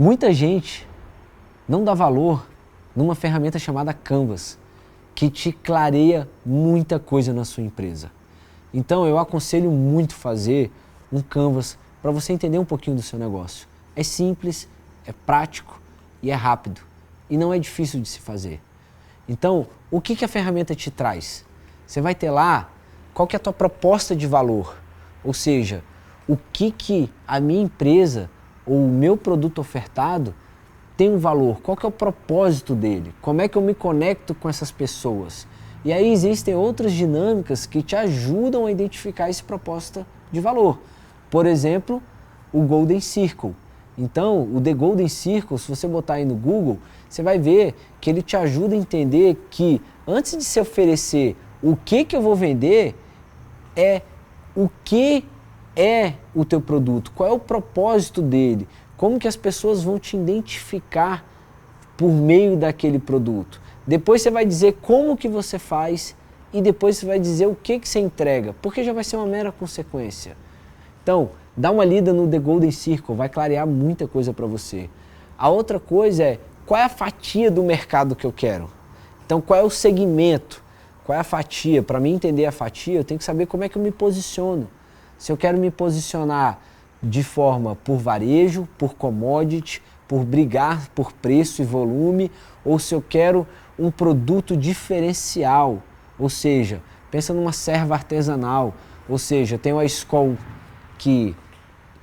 Muita gente não dá valor numa ferramenta chamada Canvas, que te clareia muita coisa na sua empresa. Então eu aconselho muito fazer um Canvas para você entender um pouquinho do seu negócio. É simples, é prático e é rápido. E não é difícil de se fazer. Então, o que a ferramenta te traz? Você vai ter lá qual que é a tua proposta de valor. Ou seja, o que a minha empresa ou o meu produto ofertado tem um valor, qual que é o propósito dele, como é que eu me conecto com essas pessoas. E aí existem outras dinâmicas que te ajudam a identificar esse propósito de valor. Por exemplo, o Golden Circle. Então, o The Golden Circle, se você botar aí no Google, você vai ver que ele te ajuda a entender que antes de se oferecer o que eu vou vender, é o que é o teu produto, qual é o propósito dele, como que as pessoas vão te identificar por meio daquele produto. Depois você vai dizer como que você faz e depois você vai dizer o que você entrega, porque já vai ser uma mera consequência. Então, dá uma lida no The Golden Circle, vai clarear muita coisa para você. A outra coisa é, qual é a fatia do mercado que eu quero? Então, qual é o segmento? Qual é a fatia? Para mim entender a fatia, eu tenho que saber como é que eu me posiciono. Se eu quero me posicionar de forma por varejo, por commodity, por brigar por preço e volume, ou se eu quero um produto diferencial, ou seja, pensa numa serva artesanal, ou seja, eu tenho a Skol que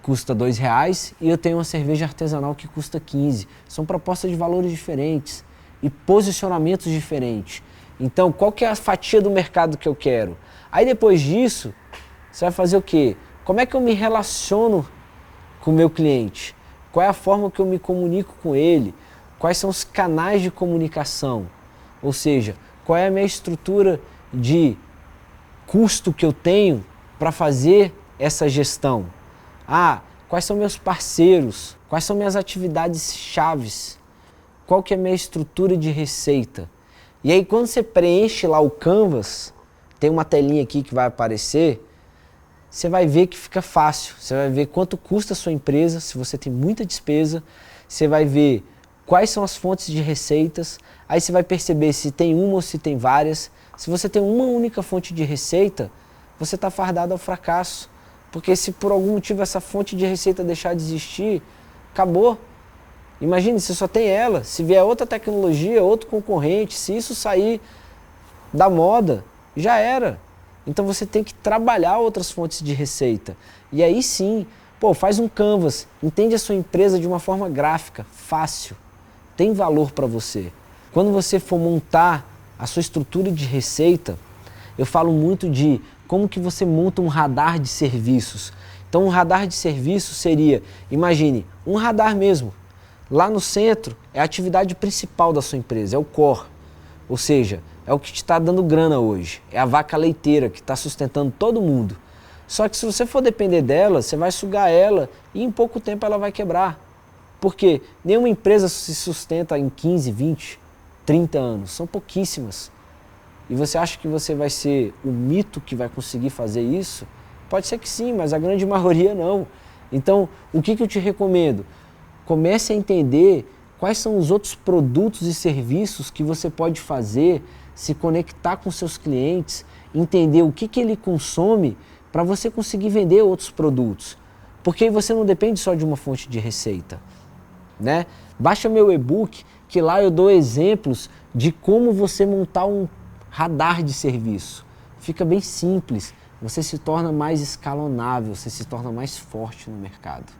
custa R$2 e eu tenho uma cerveja artesanal que custa 15. São propostas de valores diferentes e posicionamentos diferentes. Então, qual que é a fatia do mercado que eu quero? Aí depois disso, você vai fazer o quê? Como é que eu me relaciono com o meu cliente? Qual é a forma que eu me comunico com ele? Quais são os canais de comunicação? Ou seja, qual é a minha estrutura de custo que eu tenho para fazer essa gestão? Quais são meus parceiros? Quais são minhas atividades chaves? Qual que é a minha estrutura de receita? E aí quando você preenche lá o Canvas, tem uma telinha aqui que vai aparecer, você vai ver que fica fácil. Você vai ver quanto custa a sua empresa, se você tem muita despesa, você vai ver quais são as fontes de receitas, aí você vai perceber se tem uma ou se tem várias. Se você tem uma única fonte de receita, você está fardado ao fracasso. Porque se por algum motivo essa fonte de receita deixar de existir, acabou. Imagine, você só tem ela. Se vier outra tecnologia, outro concorrente, se isso sair da moda, já era. Então você tem que trabalhar outras fontes de receita. E aí sim, faz um Canvas, entende a sua empresa de uma forma gráfica, fácil, tem valor para você. Quando você for montar a sua estrutura de receita, eu falo muito de como que você monta um radar de serviços. Então um radar de serviços seria, imagine, um radar mesmo. Lá no centro é a atividade principal da sua empresa, é o core. Ou seja, é o que te está dando grana hoje. É a vaca leiteira que está sustentando todo mundo. Só que se você for depender dela, você vai sugar ela e em pouco tempo ela vai quebrar. Porque nenhuma empresa se sustenta em 15, 20, 30 anos. São pouquíssimas. E você acha que você vai ser o mito que vai conseguir fazer isso? Pode ser que sim, mas a grande maioria não. Então, o que eu te recomendo? Comece a entender quais são os outros produtos e serviços que você pode fazer, se conectar com seus clientes, entender o que ele consome para você conseguir vender outros produtos. Porque aí você não depende só de uma fonte de receita, né? Baixa meu e-book, que lá eu dou exemplos de como você montar um radar de serviço. Fica bem simples, você se torna mais escalonável, você se torna mais forte no mercado.